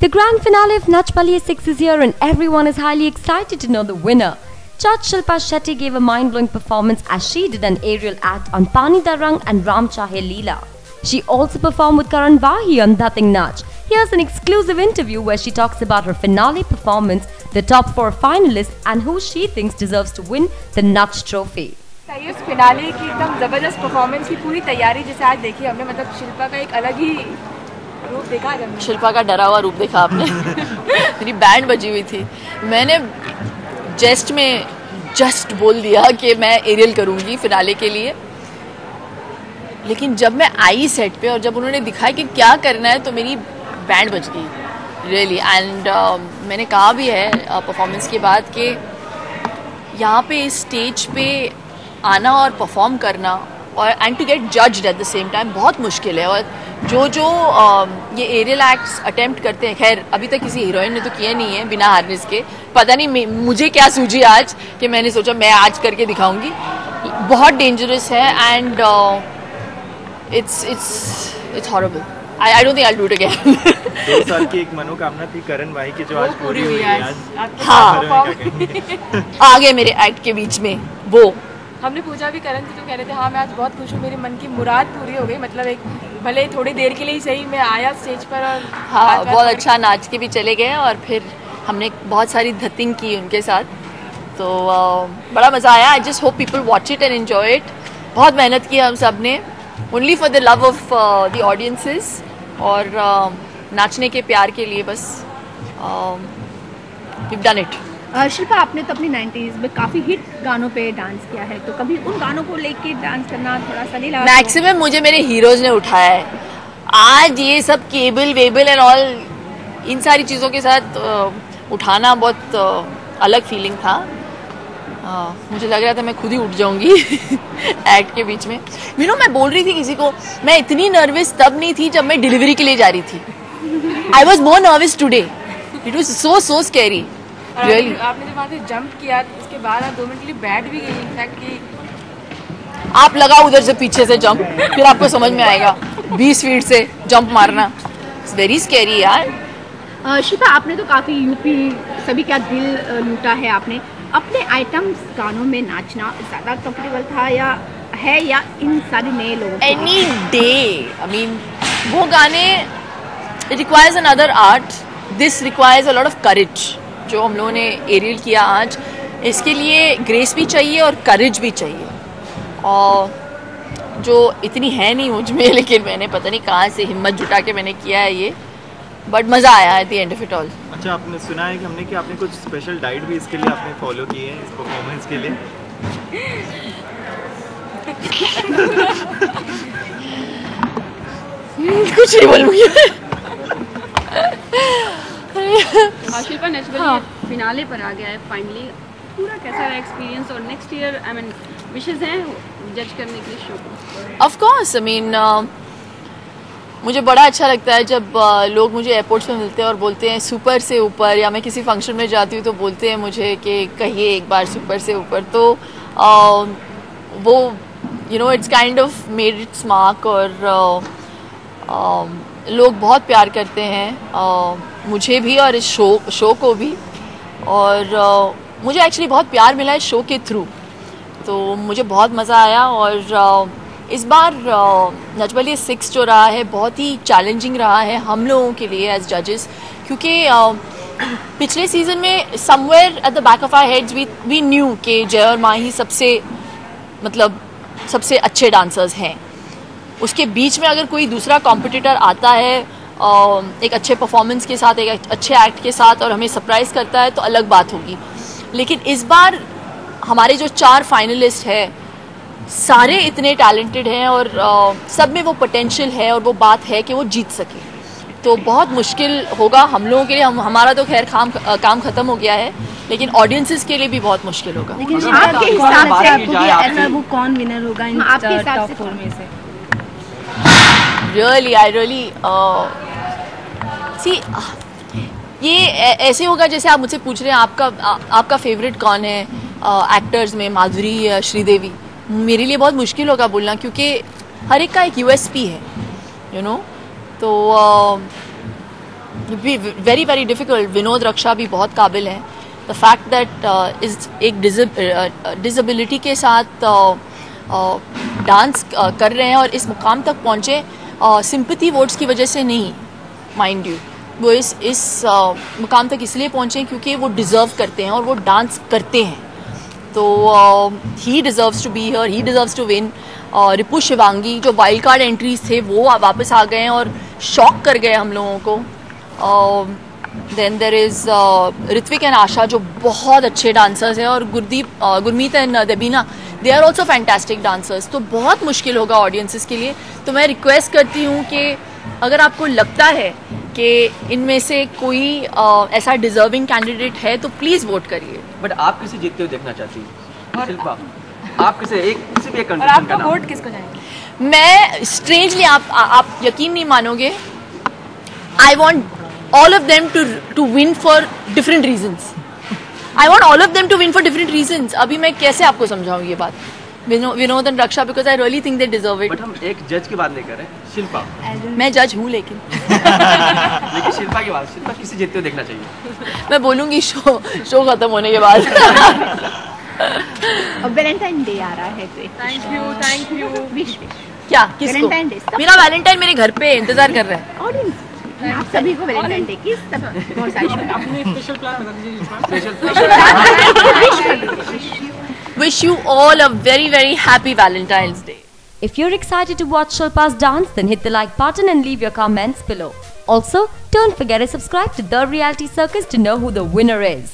The grand finale of Nach Baliye 6 is here and everyone is highly excited to know the winner. Judge Shilpa Shetty gave a mind-blowing performance as she did an aerial act on Pani Da Rang and Ram Chahe Leela. She also performed with Karan Wahi on Dating Nach. Here's an exclusive interview where she talks about her finale performance, the top 4 finalists and who she thinks deserves to win the Nach trophy. उस finale की एकदम ज़बरदस्त performance की पूरी तैयारी जैसे आज देखी हमने, मतलब शिल्पा का एक अलग ही रूप देखा हमने। शिल्पा का डरा हुआ रूप देखा आपने। मेरी बैंड बजी हुई थी, मैंने जस्ट बोल दिया कि मैं एरियल करूँगी फिनाले के लिए, लेकिन जब मैं आई सेट पे और जब उन्होंने दिखाया कि क्या करना है तो मेरी बैंड बज गई रियली। एंड मैंने कहा भी है परफॉर्मेंस के बाद कि यहाँ पे इस स्टेज पे आना और परफॉर्म करना और and to get judged at the same time बहुत मुश्किल है। और जो ये एरियल एक्ट्स अटेम्प्ट करते हैं, खैर अभी तक किसी हीरोइन ने तो किया नहीं है बिना हार्नेस के, पता नहीं मुझे क्या सूझी आज कि मैंने सोचा मैं आज करके दिखाऊंगी। बहुत डेंजरस है and it's horrible. I don't think I'll do it again। 2 साल की एक मनोकामना थी करण वाही की जो आज पूरी हुई है। हाँ, आ गए मेरे एक्ट के बीच में वो। हमने पूछा भी करण से तो कह रहे थे हाँ मैं आज बहुत खुश हूँ, मेरी मन की मुराद पूरी हो गई। मतलब एक भले थोड़ी देर के लिए ही सही मैं आया स्टेज पर और हाँ बहुत अच्छा नाच के भी चले गए और फिर हमने बहुत सारी धतिंग की उनके साथ, तो बड़ा मज़ा आया। I just hope people watch it and enjoy it. बहुत मेहनत की हम सब ने only for the love of the audiences और नाचने के प्यार के लिए, बस वी डन इट। शिल्पा आपने तो अपनी 90s में काफ़ी हिट गानों पे डांस किया है, तो कभी उन गानों को लेके डांस करना थोड़ा सा नहीं लगा? मैक्सिमम मुझे मेरे हीरोज ने उठाया है। आज ये सब cable Webel and all in सारी चीज़ों के साथ उठाना बहुत अलग फीलिंग था। मुझे लग रहा था मैं खुद ही उठ जाऊंगी एक्ट के बीच में। मैं बोल रही थी किसी को, मैं इतनी नर्वस तब नहीं थी जब मैं डिलीवरी के लिए जा रही थी। I was more nervous today, it was so scary really. आपने जब वहाँ से जंप किया उसके बाद 2 मिनट के लिए बैठ भी गई इनफैक्ट कि आप लगाओ उधर से पीछे से जंप, फिर आपको समझ में आएगा 20 फीट से जंप मारना, इट्स वेरी स्कैरी यार। शिल्पा आपने तो काफ़ी यूपी सभी का दिल लूटा है। आपने अपने आइटम्स गानों में नाचना ज़्यादा कंफर्टेबल था या इन सारे नए लोगों को? एनी डे, आई मीन वो गाने it requires another art, this requires a lot of courage. जो हम लोगों ने एरियल किया आज, इसके लिए ग्रेस भी चाहिए और करेज भी चाहिए, और जो इतनी है नहीं मुझ में, लेकिन मैंने पता नहीं कहाँ से हिम्मत जुटा के मैंने किया है ये, बट मज़ा आया at the end of it all. अच्छा, आपने सुना है कि हमने कि आपने कुछ स्पेशल डाइट भी इसके लिए आपने फॉलो की है इस परफॉर्मेंस के लिए? कुछ नहीं बोलूँगी। शिल्पा नेचुरली फिनाले पर आ गया है फाइनली, पूरा कैसा रहा एक्सपीरियंस और next year I mean wishes हैं जज करने के लिए शो को? ऑफ कोर्स, आई मीन मुझे बड़ा अच्छा लगता है जब लोग मुझे एयरपोर्ट्स में मिलते हैं और बोलते हैं सुपर से ऊपर, या मैं किसी फंक्शन में जाती हूँ तो बोलते हैं मुझे कि कहिए एक बार सुपर से ऊपर, तो वो it's kind of made it's mark. और लोग बहुत प्यार करते हैं मुझे भी और इस शो को भी, और मुझे एक्चुअली बहुत प्यार मिला है शो के थ्रू, तो मुझे बहुत मज़ा आया। और इस बार नच बलिए 6 जो रहा है बहुत ही चैलेंजिंग रहा है हम लोगों के लिए एज जजेस, क्योंकि पिछले सीज़न में somewhere at the back of our heads we knew कि जय और माही सबसे अच्छे डांसर्स हैं। उसके बीच में अगर कोई दूसरा कॉम्पिटिटर आता है एक अच्छे परफॉर्मेंस के साथ, एक अच्छे एक्ट के साथ, और हमें सरप्राइज़ करता है तो अलग बात होगी। लेकिन इस बार हमारे जो 4 फाइनलिस्ट हैं सारे इतने टैलेंटेड हैं और सब में वो पोटेंशियल है और वो बात है कि वो जीत सके, तो बहुत मुश्किल होगा हम लोगों के लिए। हमारा तो खैर काम ख़त्म हो गया है, लेकिन ऑडियंसेस के लिए भी बहुत मुश्किल होगा। लेकिन आपके हिसाब से ऐसा वो कौन विनर होगा इन टॉप 4 में से? रियली सी ये ऐसे होगा जैसे आप मुझसे पूछ रहे हैं आपका फेवरेट कौन है एक्टर्स में, माधुरी या श्रीदेवी। मेरे लिए बहुत मुश्किल होगा बोलना, क्योंकि हर एक का एक यूएसपी है तो वेरी वेरी डिफिकल्ट. विनोद रक्षा भी बहुत काबिल हैं. द फैक्ट दैट इस एक डिसेबिलिटी के साथ डांस कर रहे हैं और इस मुकाम तक पहुँचे सिंपैथी वोट्स की वजह से नहीं, माइंड यू. वो इस मुकाम तक इसलिए पहुँचे क्योंकि वो डिज़र्व करते हैं और वो डांस करते हैं. तो he deserves to be here, he deserves to win. Ripu Shivangi जो वाइल्ड कार्ड एंट्रीज थे वो वापस आ गए हैं और शॉक कर गए हम लोगों को. Then there is Hrithik and Asha जो बहुत अच्छे डांसर्स हैं, और Gurmeet and Debina, they are also fantastic dancers. तो बहुत मुश्किल होगा ऑडियंसेस के लिए. तो मैं रिक्वेस्ट करती हूँ कि अगर आपको लगता है कि इनमें से कोई ऐसा डिजर्विंग कैंडिडेट है तो प्लीज़ वोट करिए. बट आप किसे जीतते हुए देखना चाहती हैं शिल्पा? आप किसी भी एक और कंटेस्टेंट का आपका नाम. वोट किसको जाएगा? मैं स्ट्रेंजली आप यकीन नहीं मानोगे, I want all of them to win for different reasons. I want all of them to win for different reasons. अभी मैं कैसे आपको समझाऊँ ये बात? Vinod and Raksha, because I really think they deserve it. But हम एक जज की बात नहीं कर रहे. शिल्पा. मैं जज हूँ लेकिन शिल्पा की बात. शिल्पा किसे जीतते हुए देखना चाहिए? मैं बोलूँगी शो खत्म होने के बाद. अब वैलेंटाइन डे आ रहा है तो थैंक यू. विश क्या किसको? Valentine Day. मेरा वैलेंटाइन मेरे घर पे इंतजार कर रहा है. ऑडियंस आप सभी को वैलेंटाइन डे की सब बहुत सारी Wish you all a very very happy Valentine's Day. If you're excited to watch Shilpa's dance, then hit the like button and leave your comments below. Also, don't forget to subscribe to The Reality Circus to know who the winner is.